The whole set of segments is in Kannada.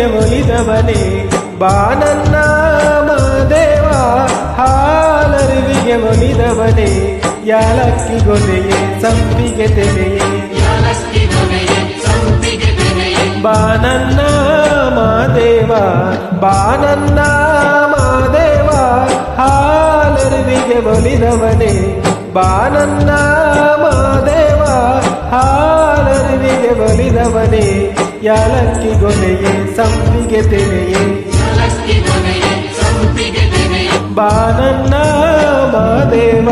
ಹಾಲರಿವಿಗೆ ಒಲಿದವನೇ ಬಾನನ್ನ ಮಾದೇವ ಹಾಲರಿವಿಗೆ ಒಲಿದವನೇ ಯಾಲಕ್ಕಿ ಗೊನೆಯೇ ಸಂಪಿಗೆ ತೆನೆಯೇ ಬಾನನ್ನ ಮಾದೇವ ಬಾನನ್ನ ಮಾದೇವ ಹಾಲರಿವಿಗೆ ಒಲಿದವನೇ ಬಾನನ್ನ ಮಾದೇವ ಹಾಲರಿವಿಗೆ ಒಲಿದವನೇ ಯಾಲಕ್ಕಿ ಗೊನೆಯೇ ಸಂಪಿಗೆ ತೆನೆಯೇ ಬಾನನ್ನ ಮಾದೇವ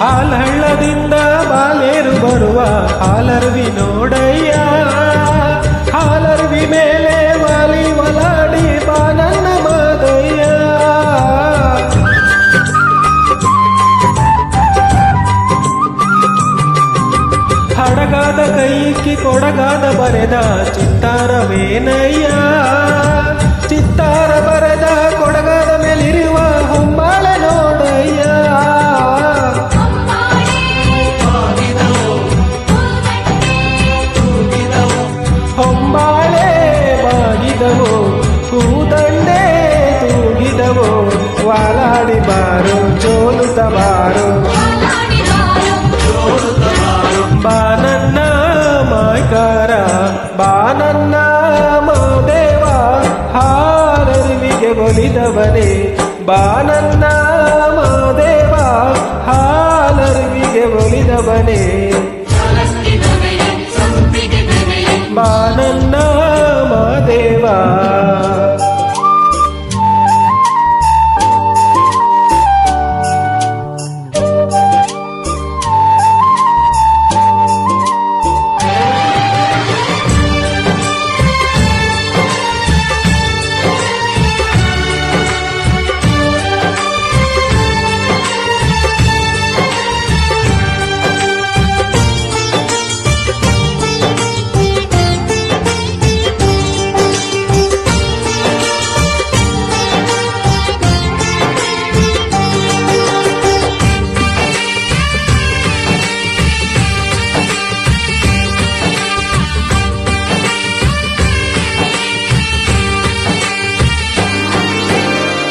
ಹಾಲಹಳ್ಳದಿಂದ ಬಾಲೇರು ಬರುವ ಹಾಲರ್ವಿ ನೋಡಯ್ಯ ಹಾಲರ್ವಿ ಮೇಲೆ ವಾಲಿ ಒಲಾಡಿ ಬಾನನ್ನ ಮಾದಯ್ಯ ಹಡಗಾದ ಕೈಕಿ ಕೊಡಗಾದ ಬರೆದ ಚಿತ್ತಾರವೇನಯ್ಯ ಚಿತ್ತಾರ ಬರೆದ ಕೊಡಗಾದ ಮೇಲಿರುವ ಹೊಂಬಾಳೆ ನೋಡಯ್ಯ ಹೊಂಬಾಳೆ ಬಾಗಿದವು ಕೂದಂಡೆ ತೂಗಿದವು ವಾಲಾಡಿ ಬಾರು ಜೋಲುತ ಬಾರು ಬಾನನ್ನ ಮಾಯ್ಕಾರ ಬಾನನ್ನ ಮಾದೇವ ಹಾಲರಿವಿಗೆ ಒಲಿದವನೇ ಬಾನನ್ನ ಮಾದೇವ ಹಾಲರಿವಿಗೆ ಒಲಿದವನೇ ಬಾನನ್ನ ಮಾದೇವ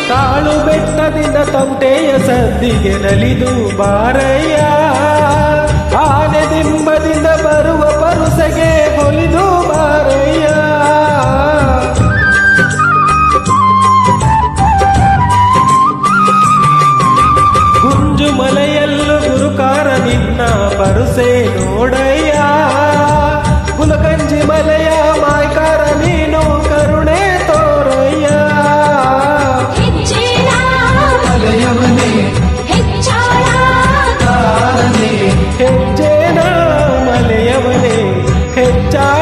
ತಾಳು ಬೆಟ್ಟದಿಂದ ತಮಟೆಯ ಸದ್ದಿಗೆ ನಲಿದು ಬಾರಯ್ಯ ಆನೆ ದಿಂಬದಿಂದ ಬರುವ ಪರುಸೆಗೆ ಹೊಲಿದು ಬಾರಯ್ಯ ಗುಂಜು ಮಲೆಯಲ್ಲೂ ಗುರುಕಾರ ನಿನ್ನ ಪರುಸೆ ನೋಡಯ್ಯ ಗುಲಗಂಜಿ ಮಲೆಯ ಮಾಯ್ಕಾರ ನೀನು ಕರುಣೆ ತೋರಯ್ಯ ಹೆಜ್ಜೇನ ಮಲೆಯವನೇ ಹೆಚ್ಚಾಳಗಾರನೇ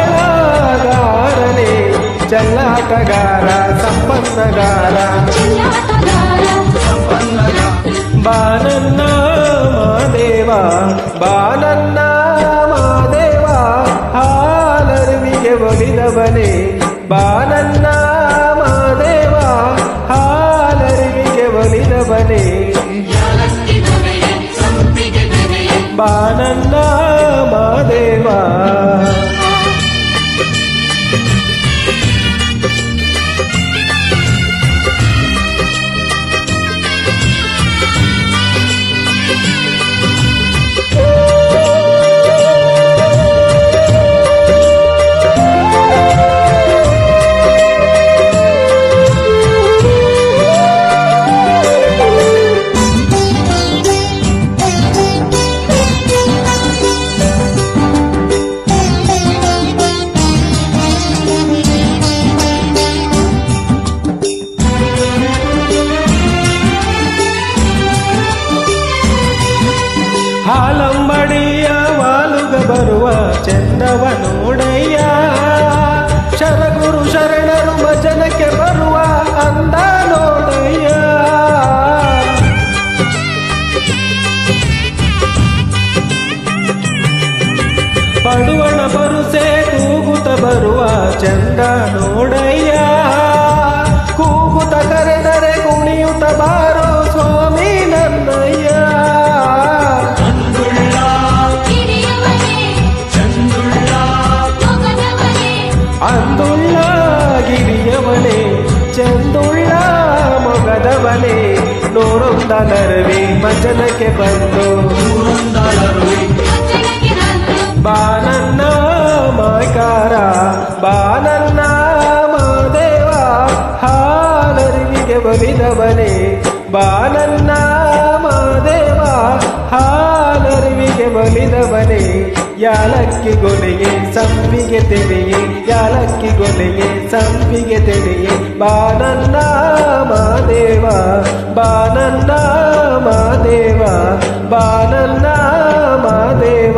ಚೆಲ್ಲಾಟಗಾರ ಸಂಪನ್ನಗಾರ ಬಾನನ್ನ ಮಾದೇವ ಬಾನನ್ನ ಮಾದೇವ ಹಾಲರಿವಿಗೆ ಒಲಿದವನೇ ಬಾನನ್ನ ಮಾದೇವ ಹಾಲರಿವಿಗೆ ಒಲಿದವನೇ ಬಾನನ್ನ ಮಾದೇವ ಊರುಂಡಲರುವಿ ಮಂಜನಕ್ಕೆ ಬಂದು ಬಾನನ್ನ ಮಾಯ್ಕಾರ ಬಾನನ್ನ ಮಾದೇವ ಹಾಲರಿವಿಗೆ ಒಲಿದವನೇ ಬಾನನ್ನ ಮಾದೇವ ಹಾಲರಿವಿಗೆ ಒಲಿದವನೇ ಯಾಲಕ್ಕಿ ಗೊನೆಯೇ ಸಂಪಿಗೆ ತೆನೆಯೇ ಯಾಲಕ್ಕಿ ಗೊನೆಯೇ ಸಂಪಿಗೆ ತೆನೆಯೇ ಬಾನನ್ನ ಮಾದೇವ ಬಾನನ್ನ ಮಾದೇವ ಬಾನನ್ನ ಮಾದೇವ